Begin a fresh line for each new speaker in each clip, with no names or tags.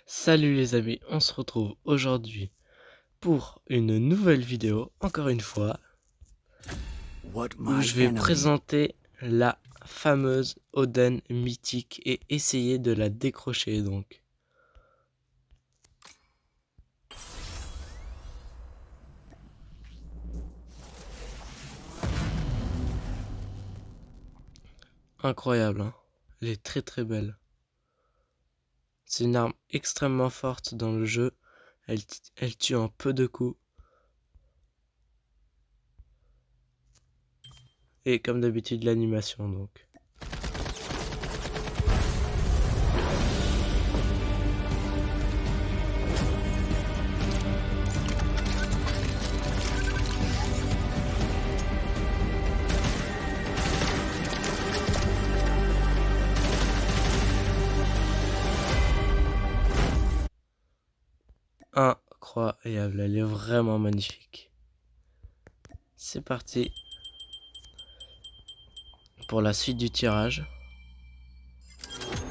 Salut les amis, on se retrouve aujourd'hui pour une nouvelle vidéo, encore une fois, où je vais présenter la fameuse Oden mythique et essayer de la décrocher donc. Incroyable, hein. Elle est très très belle. C'est une arme extrêmement forte dans le jeu, elle tue en peu de coups. Et comme d'habitude l'animation donc. Incroyable, elle est vraiment magnifique. C'est parti pour la suite du tirage.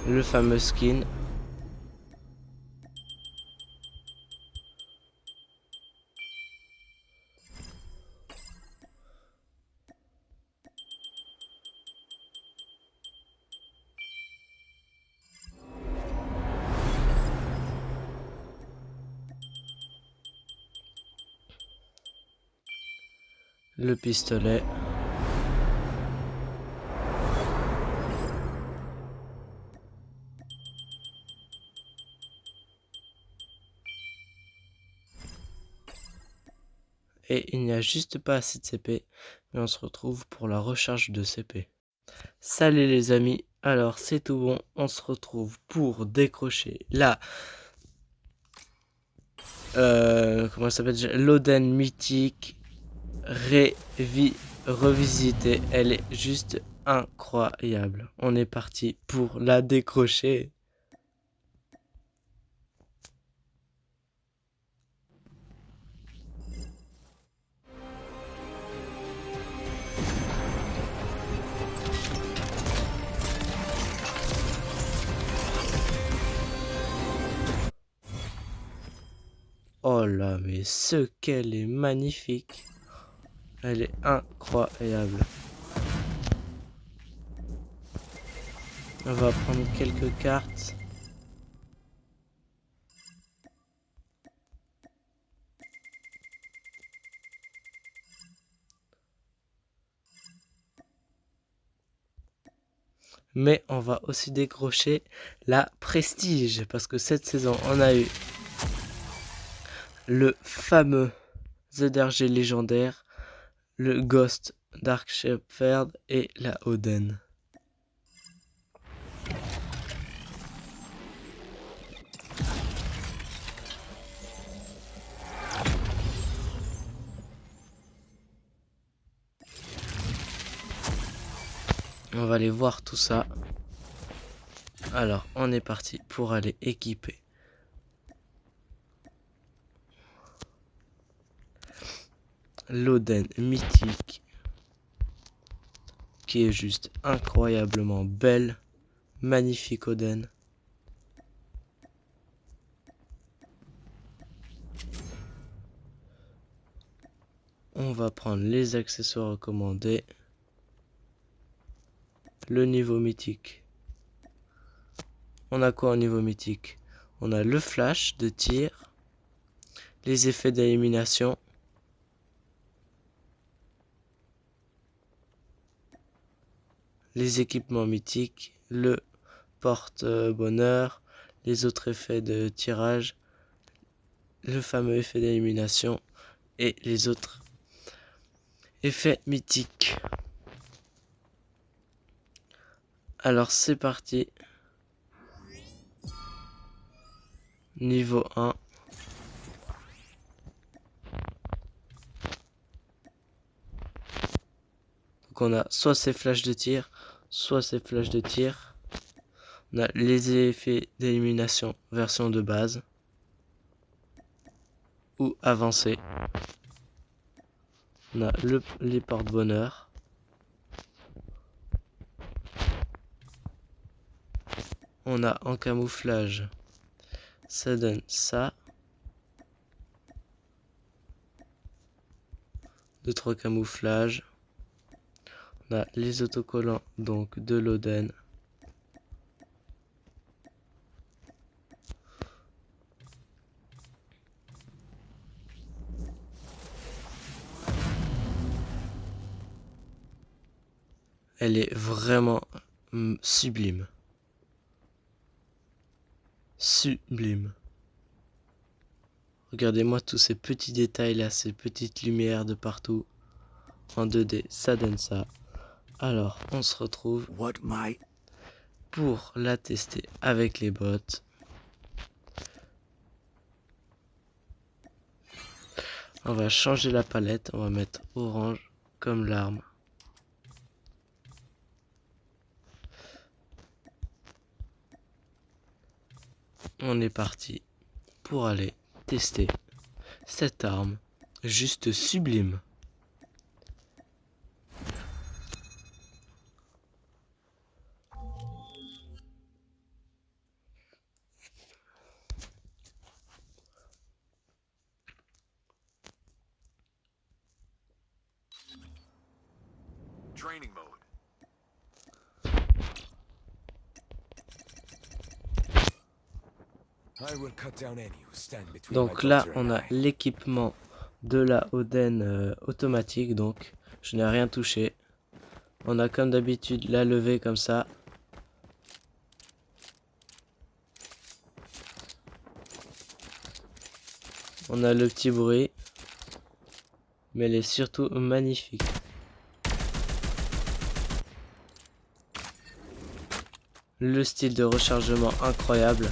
Le fameux skin. Le pistolet. Et il n'y a juste pas assez de CP, mais on se retrouve pour la recharge de CP. Salut les amis, alors c'est tout bon, on se retrouve pour décrocher la... comment ça s'appelle, l'Oden mythique revisitée, elle est juste incroyable. On est parti pour la décrocher. Oh là, mais ce qu'elle est magnifique. Elle est incroyable. On va prendre quelques cartes. Mais on va aussi décrocher la prestige. Parce que cette saison, on a eu le fameux ZRG légendaire, le Ghost Dark Shepherd et la Oden. On va aller voir tout ça. Alors, on est parti pour aller équiper l'Oden mythique, qui est juste incroyablement belle. Magnifique Oden. On va prendre les accessoires recommandés. Le niveau mythique. On a quoi au niveau mythique? On a le flash de tir, les effets d'élimination, les équipements mythiques, le porte-bonheur, les autres effets de tirage, le fameux effet d'élimination et les autres effets mythiques. Alors c'est parti. Niveau 1. Donc on a soit ces flashs de tir, soit ces flashs de tir. On a les effets d'élimination version de base ou avancée. On a les porte-bonheur. On a en camouflage Ça donne ça. 2-3 camouflages. On a les autocollants, donc de l'Oden. Elle est vraiment sublime. Sublime. Regardez-moi tous ces petits détails là, ces petites lumières de partout. En 2D, ça donne ça. Alors, on se retrouve pour la tester avec les bots. On va changer la palette, on va mettre orange comme l'arme. On est parti pour aller tester cette arme juste sublime.
Training mode.
Donc là, on a l'équipement de la Oden automatique, donc je n'ai rien touché. On a comme d'habitude la levée comme ça. On a le petit bruit, mais elle est surtout magnifique. Le style de rechargement incroyable.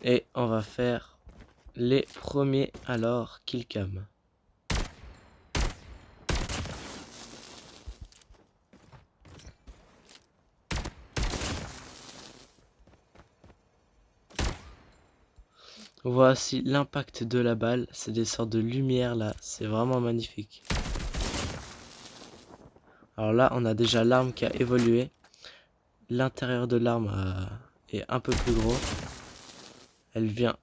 Et on va faire les premiers alors killcam. Voici l'impact de la balle, c'est des sortes de lumière là, c'est vraiment magnifique. Alors là, on a déjà l'arme qui a évolué. L'intérieur de l'arme est un peu plus gros. Elle vient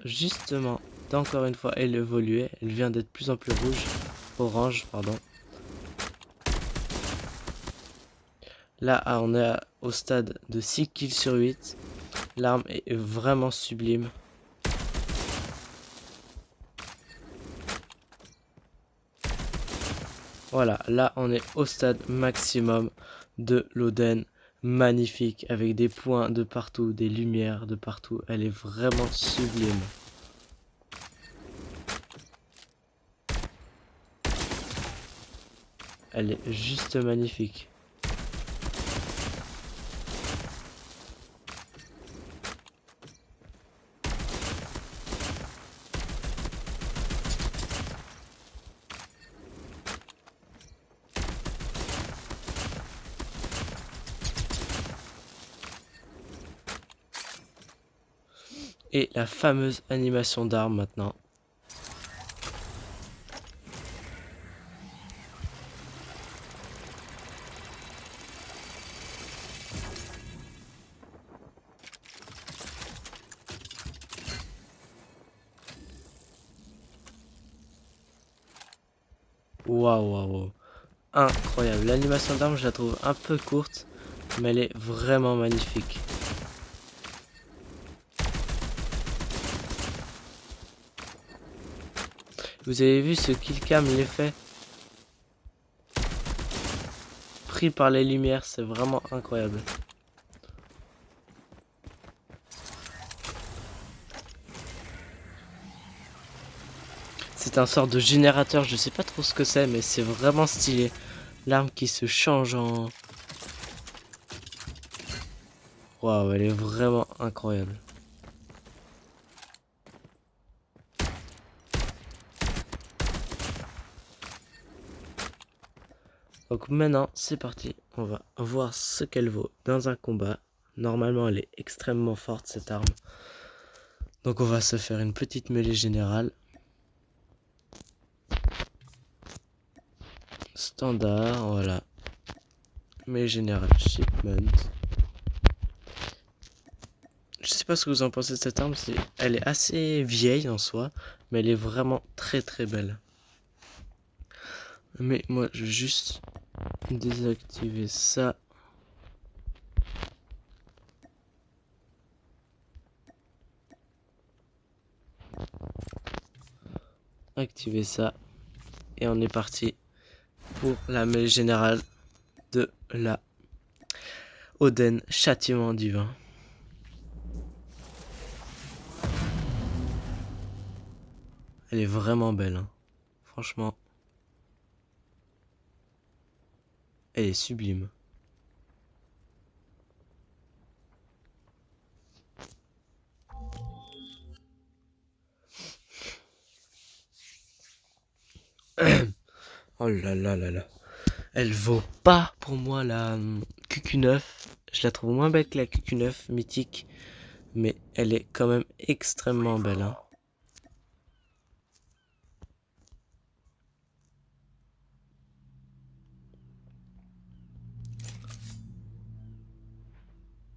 justement d'encore une fois elle évoluer. Elle vient d'être de plus en plus orange, pardon. Là, on est au stade de 6 kills sur 8. L'arme est vraiment sublime. Voilà, là on est au stade maximum de l'Oden. Magnifique, avec des points de partout, des lumières de partout. Elle est vraiment sublime. Elle est juste magnifique. Et la fameuse animation d'arme maintenant. Waouh, waouh, incroyable. L'animation d'arme, je la trouve un peu courte, mais elle est vraiment magnifique. Vous avez vu ce killcam, l'effet pris par les lumières, c'est vraiment incroyable. C'est un sort de générateur, je sais pas trop ce que c'est, mais c'est vraiment stylé. L'arme qui se change en... Waouh, elle est vraiment incroyable. Donc maintenant, c'est parti. On va voir ce qu'elle vaut dans un combat. Normalement, elle est extrêmement forte, cette arme. Donc on va se faire une petite mêlée générale. Standard, voilà. Mêlée générale shipment. pas ce que vous en pensez de cette arme. Elle est assez vieille en soi, mais elle est vraiment très très belle. Mais moi, je vais juste désactiver ça. Activer ça. Et on est parti pour la mêlée générale de la Oden Châtiment Divin. Elle est vraiment belle, hein. Franchement. Elle est sublime. Oh là là là là. Elle vaut pas pour moi la QQ9. Je la trouve moins belle que la QQ9 mythique. Mais elle est quand même extrêmement belle, hein.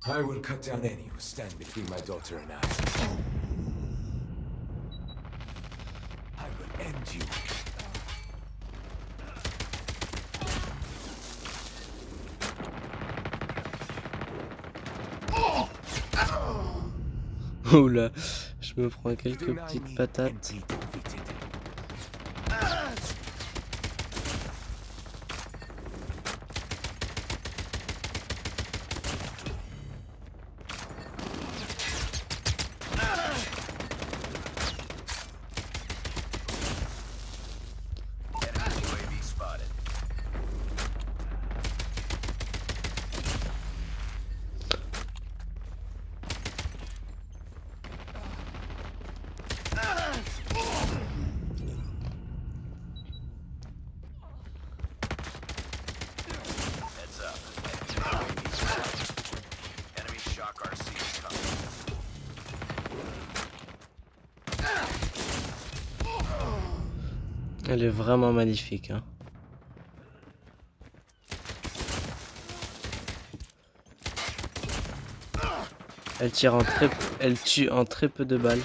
I will cut down any who stand between my daughter and I. I will end you.
Oula, je me prends quelques petites patates. Elle est vraiment magnifique, hein. Elle tue en très peu de balles.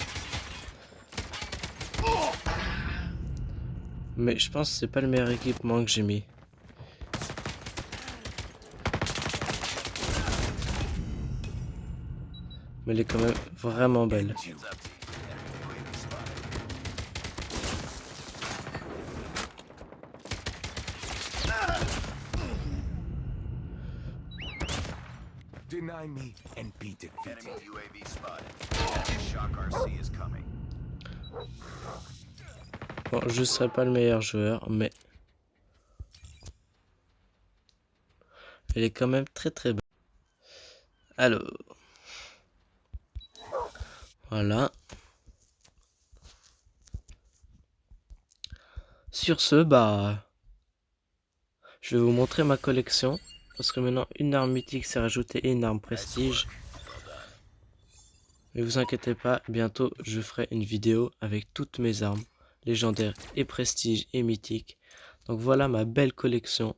Mais je pense que c'est pas le meilleur équipement que j'ai mis. Mais elle est quand même vraiment belle.
Deny me and be defeated.
Enemy UAV spotted. Enemy Shock RC is coming.
Bon, je serai pas le meilleur joueur, mais elle est quand même très très belle. Alors, voilà. Sur ce, bah, je vais vous montrer ma collection. Parce que maintenant, une arme mythique s'est rajoutée et une arme prestige. Mais vous inquiétez pas, bientôt je ferai une vidéo avec toutes mes armes, légendaires et prestige et mythiques. Donc voilà ma belle collection,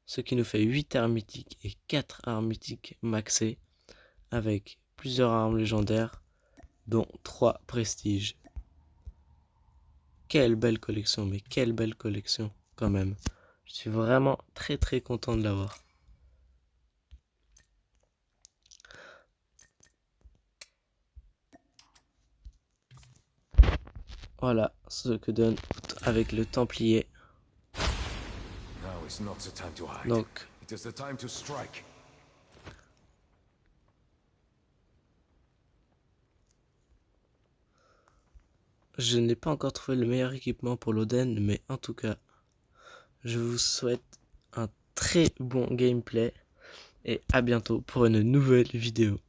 ce qui nous fait 8 armes mythiques et 4 armes mythiques maxées, avec plusieurs armes légendaires, dont 3 prestiges. Quelle belle collection, mais quelle belle collection quand même. Je suis vraiment très très content de l'avoir. Voilà ce que donne avec le Templier.
Now is not the time to hide.
Donc,
It is the time to strike.
je n'ai pas encore trouvé le meilleur équipement pour l'Oden, mais en tout cas, je vous souhaite un très bon gameplay et à bientôt pour une nouvelle vidéo.